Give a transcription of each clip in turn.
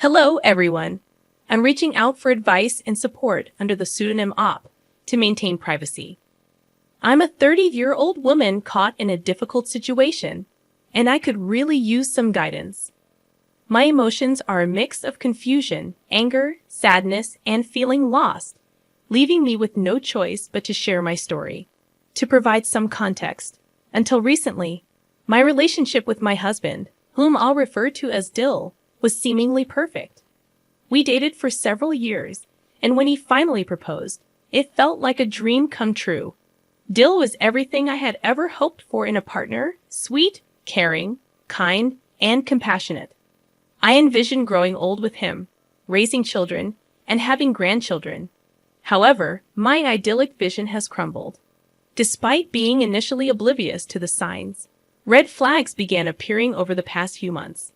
Hello, everyone. I'm reaching out for advice and support under the pseudonym OP to maintain privacy. I'm a 30-year-old woman caught in a difficult situation, and I could really use some guidance. My emotions are a mix of confusion, anger, sadness, and feeling lost, leaving me with no choice but to share my story. To provide some context, until recently, my relationship with my husband, whom I'll refer to as Dill, was seemingly perfect. We dated for several years, and when he finally proposed, it felt like a dream come true. Dill was everything I had ever hoped for in a partner: sweet, caring, kind, and compassionate. I envisioned growing old with him, raising children, and having grandchildren. However, my idyllic vision has crumbled. Despite being initially oblivious to the signs, red flags began appearing over the past few months.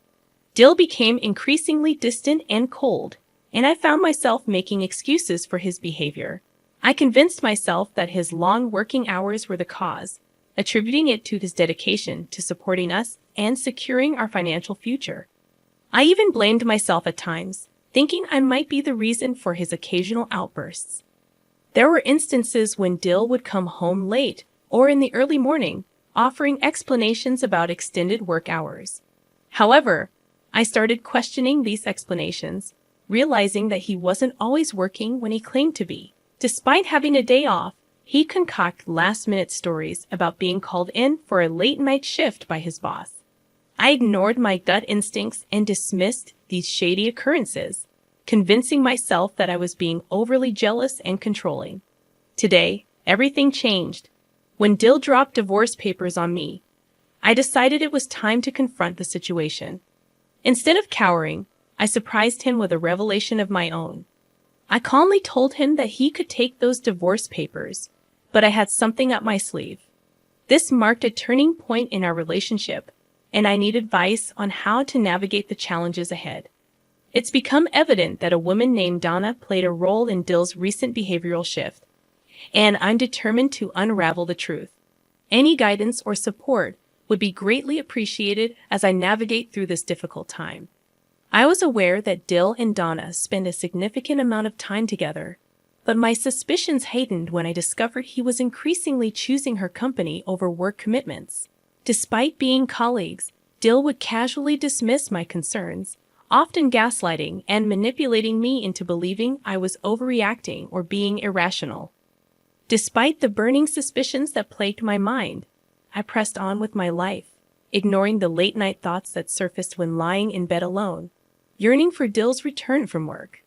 Dill became increasingly distant and cold, and I found myself making excuses for his behavior. I convinced myself that his long working hours were the cause, attributing it to his dedication to supporting us and securing our financial future. I even blamed myself at times, thinking I might be the reason for his occasional outbursts. There were instances when Dill would come home late or in the early morning, offering explanations about extended work hours. However, I started questioning these explanations, realizing that he wasn't always working when he claimed to be. Despite having a day off, he'd concoct last-minute stories about being called in for a late-night shift by his boss. I ignored my gut instincts and dismissed these shady occurrences, convincing myself that I was being overly jealous and controlling. Today, everything changed. When Dill dropped divorce papers on me, I decided it was time to confront the situation. Instead of cowering, I surprised him with a revelation of my own. I calmly told him that he could take those divorce papers, but I had something up my sleeve. This marked a turning point in our relationship, and I need advice on how to navigate the challenges ahead. It's become evident that a woman named Donna played a role in Dill's recent behavioral shift, and I'm determined to unravel the truth. Any guidance or support would be greatly appreciated as I navigate through this difficult time. I was aware that Dill and Donna spend a significant amount of time together, but my suspicions heightened when I discovered he was increasingly choosing her company over work commitments. Despite being colleagues, Dill would casually dismiss my concerns, often gaslighting and manipulating me into believing I was overreacting or being irrational. Despite the burning suspicions that plagued my mind, I pressed on with my life, ignoring the late-night thoughts that surfaced when lying in bed alone, yearning for Dill's return from work.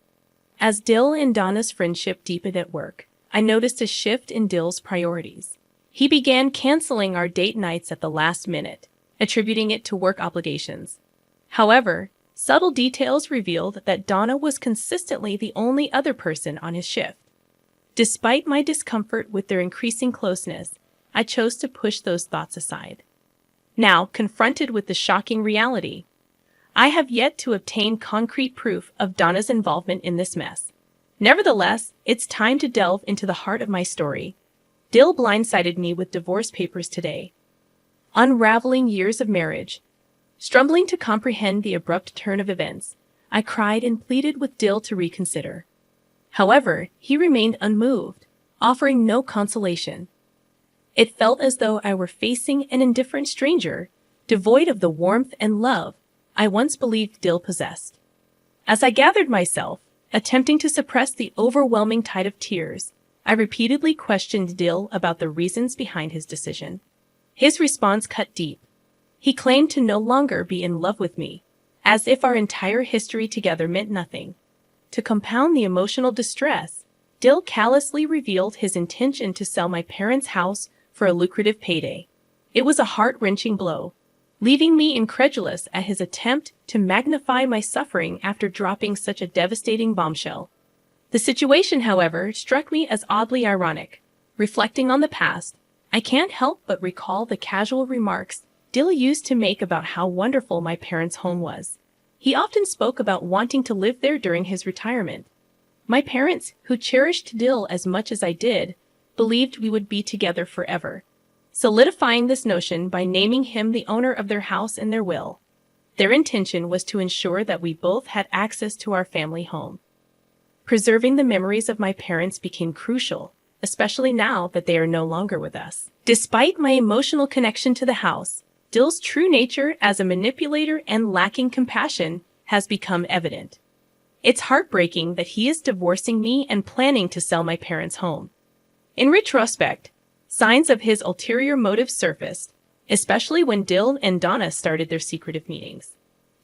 As Dill and Donna's friendship deepened at work, I noticed a shift in Dill's priorities. He began canceling our date nights at the last minute, attributing it to work obligations. However, subtle details revealed that Donna was consistently the only other person on his shift. Despite my discomfort with their increasing closeness, I chose to push those thoughts aside. Now, confronted with the shocking reality, I have yet to obtain concrete proof of Donna's involvement in this mess. Nevertheless, it's time to delve into the heart of my story. Dill blindsided me with divorce papers today. Unraveling years of marriage. Struggling to comprehend the abrupt turn of events, I cried and pleaded with Dill to reconsider. However, he remained unmoved, offering no consolation. It felt as though I were facing an indifferent stranger, devoid of the warmth and love I once believed Dill possessed. As I gathered myself, attempting to suppress the overwhelming tide of tears, I repeatedly questioned Dill about the reasons behind his decision. His response cut deep. He claimed to no longer be in love with me, as if our entire history together meant nothing. To compound the emotional distress, Dill callously revealed his intention to sell my parents' house for a lucrative payday. It was a heart-wrenching blow, leaving me incredulous at his attempt to magnify my suffering after dropping such a devastating bombshell. The situation, however, struck me as oddly ironic. Reflecting on the past, I can't help but recall the casual remarks Dill used to make about how wonderful my parents' home was. He often spoke about wanting to live there during his retirement. My parents, who cherished Dill as much as I did, believed we would be together forever, solidifying this notion by naming him the owner of their house in their will. Their intention was to ensure that we both had access to our family home. Preserving the memories of my parents became crucial, especially now that they are no longer with us. Despite my emotional connection to the house, Dill's true nature as a manipulator and lacking compassion has become evident. It's heartbreaking that he is divorcing me and planning to sell my parents' home. In retrospect, signs of his ulterior motives surfaced, especially when Dill and Donna started their secretive meetings.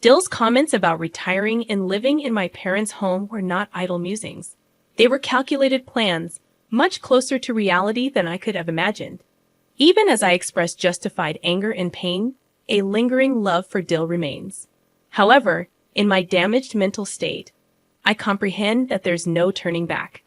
Dill's comments about retiring and living in my parents' home were not idle musings. They were calculated plans, much closer to reality than I could have imagined. Even as I expressed justified anger and pain, a lingering love for Dill remains. However, in my damaged mental state, I comprehend that there's no turning back.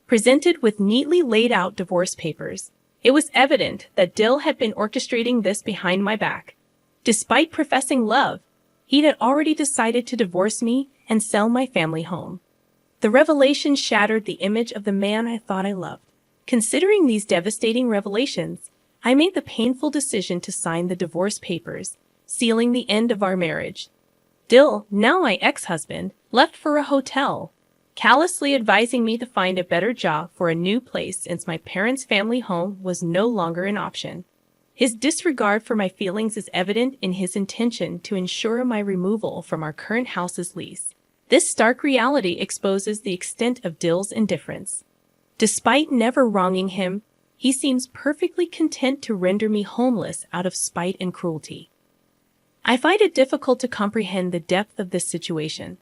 Presented with neatly laid out divorce papers, it was evident that Dill had been orchestrating this behind my back. Despite professing love, he had already decided to divorce me and sell my family home. The revelation shattered the image of the man I thought I loved. Considering these devastating revelations, I made the painful decision to sign the divorce papers, sealing the end of our marriage. Dill, now my ex-husband, left for a hotel, callously advising me to find a better job for a new place since my parents' family home was no longer an option. His disregard for my feelings is evident in his intention to ensure my removal from our current house's lease. This stark reality exposes the extent of Dill's indifference. Despite never wronging him, he seems perfectly content to render me homeless out of spite and cruelty. I find it difficult to comprehend the depth of this situation.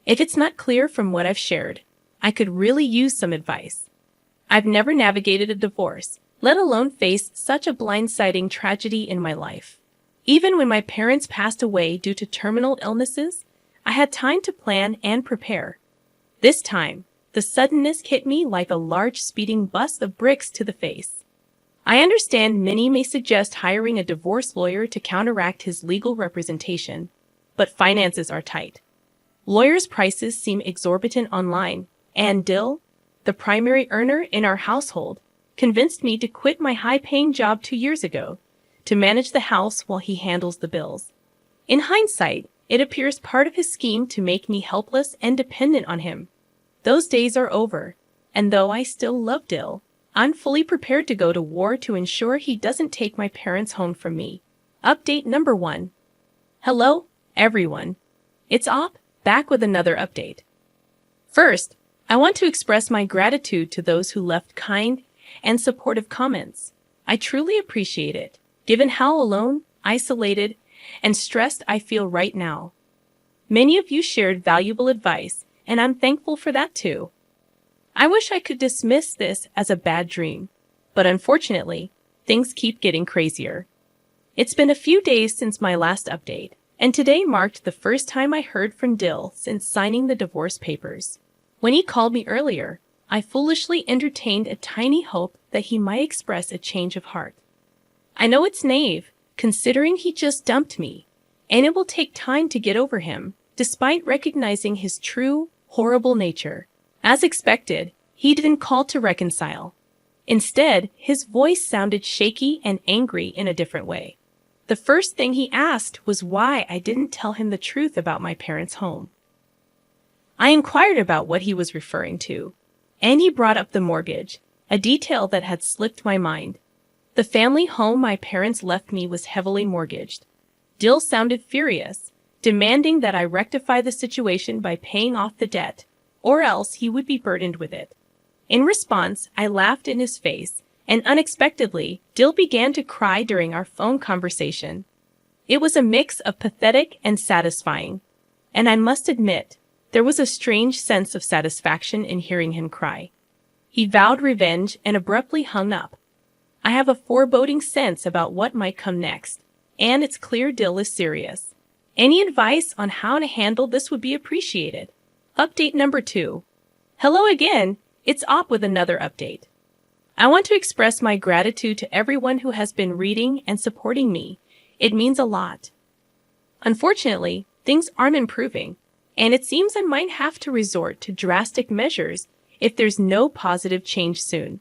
If it's not clear from what I've shared, I could really use some advice. I've never navigated a divorce, let alone faced such a blindsiding tragedy in my life. Even when my parents passed away due to terminal illnesses, I had time to plan and prepare. This time, the suddenness hit me like a large speeding bus of bricks to the face. I understand many may suggest hiring a divorce lawyer to counteract his legal representation, but finances are tight. Lawyers' prices seem exorbitant online, and Dill, the primary earner in our household, convinced me to quit my high-paying job 2 years ago to manage the house while he handles the bills. In hindsight, it appears part of his scheme to make me helpless and dependent on him. Those days are over, and though I still love Dill, I'm fully prepared to go to war to ensure he doesn't take my parents' home from me. Update number 1. Hello, everyone. It's Op, back with another update. First, I want to express my gratitude to those who left kind and supportive comments. I truly appreciate it, given how alone, isolated, and stressed I feel right now. Many of you shared valuable advice, and I'm thankful for that too. I wish I could dismiss this as a bad dream, but unfortunately, things keep getting crazier. It's been a few days since my last update, and today marked the first time I heard from Dill since signing the divorce papers. When he called me earlier, I foolishly entertained a tiny hope that he might express a change of heart. I know it's naive, considering he just dumped me, and it will take time to get over him, despite recognizing his true, horrible nature. As expected, he didn't call to reconcile. Instead, his voice sounded shaky and angry in a different way. The first thing he asked was why I didn't tell him the truth about my parents' home. I inquired about what he was referring to, and he brought up the mortgage, a detail that had slipped my mind. The family home my parents left me was heavily mortgaged. Dill sounded furious, demanding that I rectify the situation by paying off the debt, or else he would be burdened with it. In response, I laughed in his face, and unexpectedly, Dill began to cry during our phone conversation. It was a mix of pathetic and satisfying, and I must admit, there was a strange sense of satisfaction in hearing him cry. He vowed revenge and abruptly hung up. I have a foreboding sense about what might come next, and it's clear Dill is serious. Any advice on how to handle this would be appreciated. Update number 2. Hello again, it's Op with another update. I want to express my gratitude to everyone who has been reading and supporting me. It means a lot. Unfortunately, things aren't improving, and it seems I might have to resort to drastic measures if there's no positive change soon.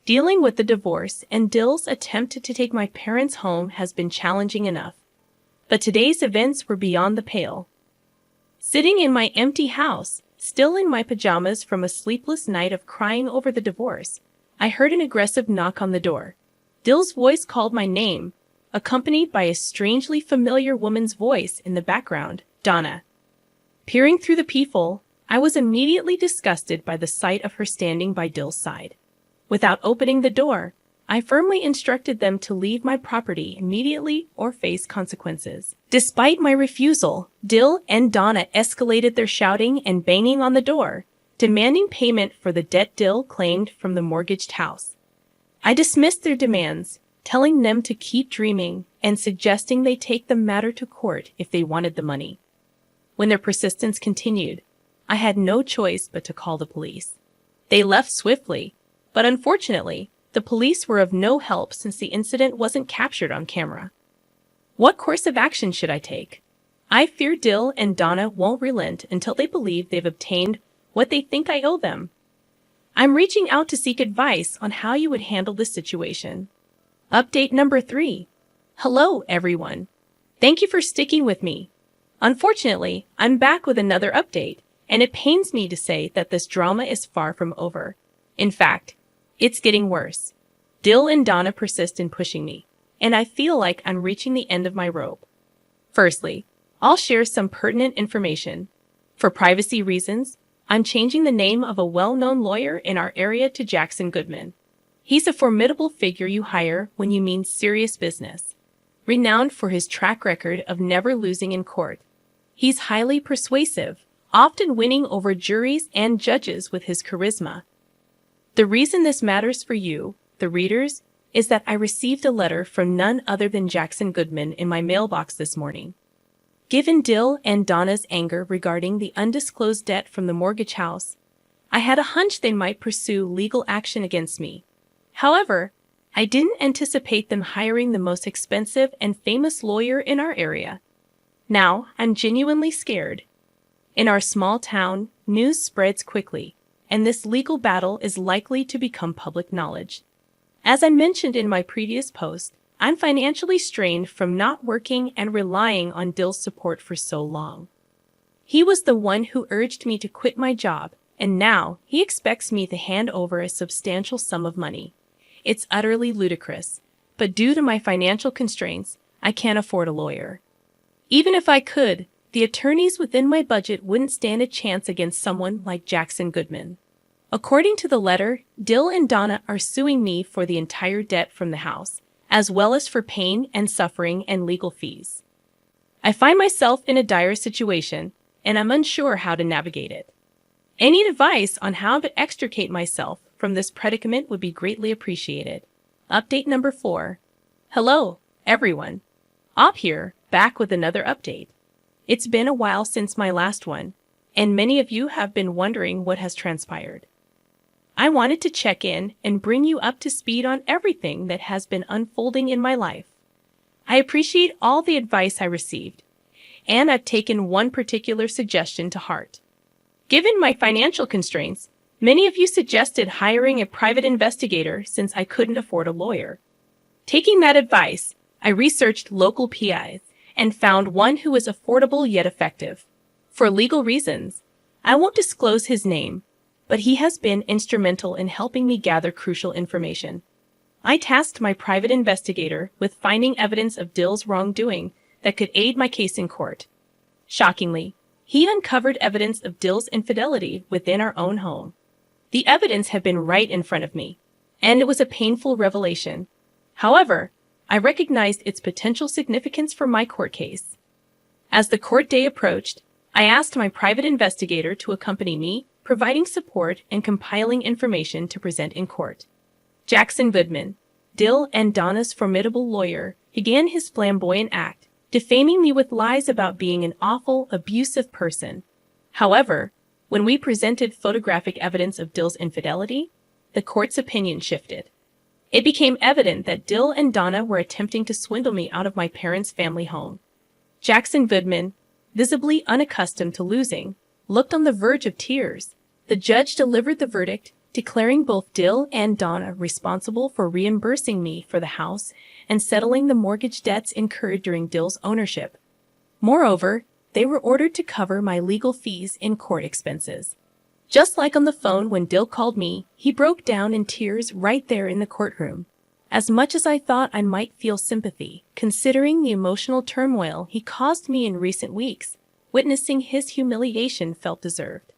Dealing with the divorce and Dill's attempt to take my parents' home has been challenging enough. But today's events were beyond the pale. Sitting in my empty house, still in my pajamas from a sleepless night of crying over the divorce, I heard an aggressive knock on the door. Dill's voice called my name, accompanied by a strangely familiar woman's voice in the background, Donna. Peering through the peephole, I was immediately disgusted by the sight of her standing by Dill's side. Without opening the door, I firmly instructed them to leave my property immediately or face consequences. Despite my refusal, Dill and Donna escalated their shouting and banging on the door, demanding payment for the debt Dill claimed from the mortgaged house. I dismissed their demands, telling them to keep dreaming and suggesting they take the matter to court if they wanted the money. When their persistence continued, I had no choice but to call the police. They left swiftly, but unfortunately, the police were of no help since the incident wasn't captured on camera. What course of action should I take? I fear Dill and Donna won't relent until they believe they've obtained what they think I owe them. I'm reaching out to seek advice on how you would handle this situation. Update number 3. Hello, everyone. Thank you for sticking with me. Unfortunately, I'm back with another update, and it pains me to say that this drama is far from over. In fact, it's getting worse. Dill and Donna persist in pushing me, and I feel like I'm reaching the end of my rope. Firstly, I'll share some pertinent information. For privacy reasons, I'm changing the name of a well-known lawyer in our area to Jackson Goodman. He's a formidable figure you hire when you mean serious business, renowned for his track record of never losing in court. He's highly persuasive, often winning over juries and judges with his charisma. The reason this matters for you, the readers, is that I received a letter from none other than Jackson Goodman in my mailbox this morning. Given Dill and Donna's anger regarding the undisclosed debt from the mortgage house, I had a hunch they might pursue legal action against me. However, I didn't anticipate them hiring the most expensive and famous lawyer in our area. Now, I'm genuinely scared. In our small town, news spreads quickly, and this legal battle is likely to become public knowledge. As I mentioned in my previous post, I'm financially strained from not working and relying on Dill's support for so long. He was the one who urged me to quit my job, and now he expects me to hand over a substantial sum of money. It's utterly ludicrous, but due to my financial constraints, I can't afford a lawyer. Even if I could, the attorneys within my budget wouldn't stand a chance against someone like Jackson Goodman. According to the letter, Dill and Donna are suing me for the entire debt from the house, as well as for pain and suffering and legal fees. I find myself in a dire situation, and I'm unsure how to navigate it. Any advice on how to extricate myself from this predicament would be greatly appreciated. Update number 4. Hello, everyone. Op here, back with another update. It's been a while since my last one, and many of you have been wondering what has transpired. I wanted to check in and bring you up to speed on everything that has been unfolding in my life. I appreciate all the advice I received, and I've taken one particular suggestion to heart. Given my financial constraints, many of you suggested hiring a private investigator since I couldn't afford a lawyer. Taking that advice, I researched local PIs and found one who was affordable yet effective. For legal reasons, I won't disclose his name, but he has been instrumental in helping me gather crucial information. I tasked my private investigator with finding evidence of Dill's wrongdoing that could aid my case in court. Shockingly, he uncovered evidence of Dill's infidelity within our own home. The evidence had been right in front of me, and it was a painful revelation. However, I recognized its potential significance for my court case. As the court day approached, I asked my private investigator to accompany me, providing support and compiling information to present in court. Jackson Goodman, Dill and Donna's formidable lawyer, began his flamboyant act, defaming me with lies about being an awful, abusive person. However, when we presented photographic evidence of Dill's infidelity, the court's opinion shifted. It became evident that Dill and Donna were attempting to swindle me out of my parents' family home. Jackson Goodman, visibly unaccustomed to losing, looked on the verge of tears. The judge delivered the verdict, declaring both Dill and Donna responsible for reimbursing me for the house and settling the mortgage debts incurred during Dill's ownership. Moreover, they were ordered to cover my legal fees and court expenses. Just like on the phone when Dill called me, he broke down in tears right there in the courtroom. As much as I thought I might feel sympathy, considering the emotional turmoil he caused me in recent weeks, witnessing his humiliation felt deserved.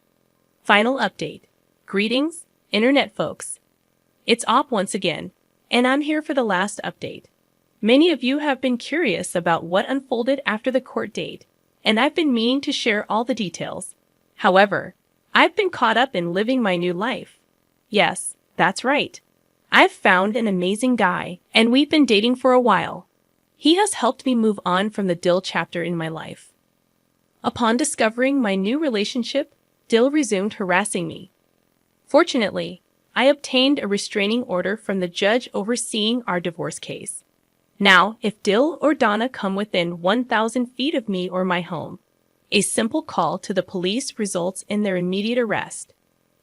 Final update. Greetings, Internet folks. It's Op once again, and I'm here for the last update. Many of you have been curious about what unfolded after the court date, and I've been meaning to share all the details. However, I've been caught up in living my new life. Yes, that's right. I've found an amazing guy, and we've been dating for a while. He has helped me move on from the Dill chapter in my life. Upon discovering my new relationship, Dill resumed harassing me. Fortunately, I obtained a restraining order from the judge overseeing our divorce case. Now, if Dill or Donna come within 1,000 feet of me or my home, a simple call to the police results in their immediate arrest.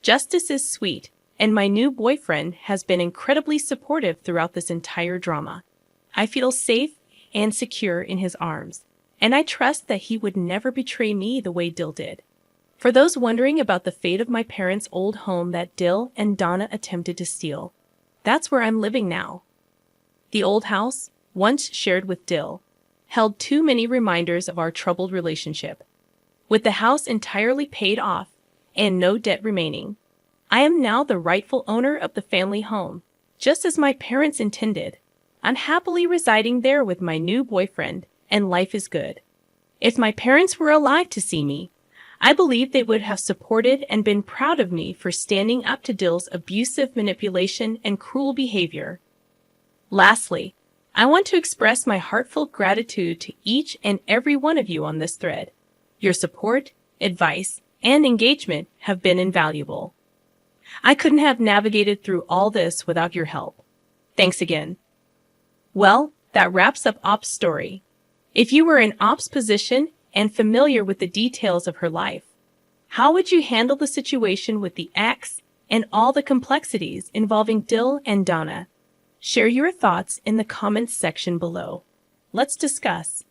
Justice is sweet, and my new boyfriend has been incredibly supportive throughout this entire drama. I feel safe and secure in his arms, and I trust that he would never betray me the way Dill did. For those wondering about the fate of my parents' old home that Dill and Donna attempted to steal, that's where I'm living now. The old house, once shared with Dill, held too many reminders of our troubled relationship. With the house entirely paid off and no debt remaining, I am now the rightful owner of the family home, just as my parents intended. I'm happily residing there with my new boyfriend, and life is good. If my parents were alive to see me, I believe they would have supported and been proud of me for standing up to Dill's abusive manipulation and cruel behavior. Lastly, I want to express my heartfelt gratitude to each and every one of you on this thread. Your support, advice, and engagement have been invaluable. I couldn't have navigated through all this without your help. Thanks again. Well, that wraps up Op's story. If you were in Op's position and familiar with the details of her life, how would you handle the situation with the ex and all the complexities involving Dill and Donna? Share your thoughts in the comments section below. Let's discuss.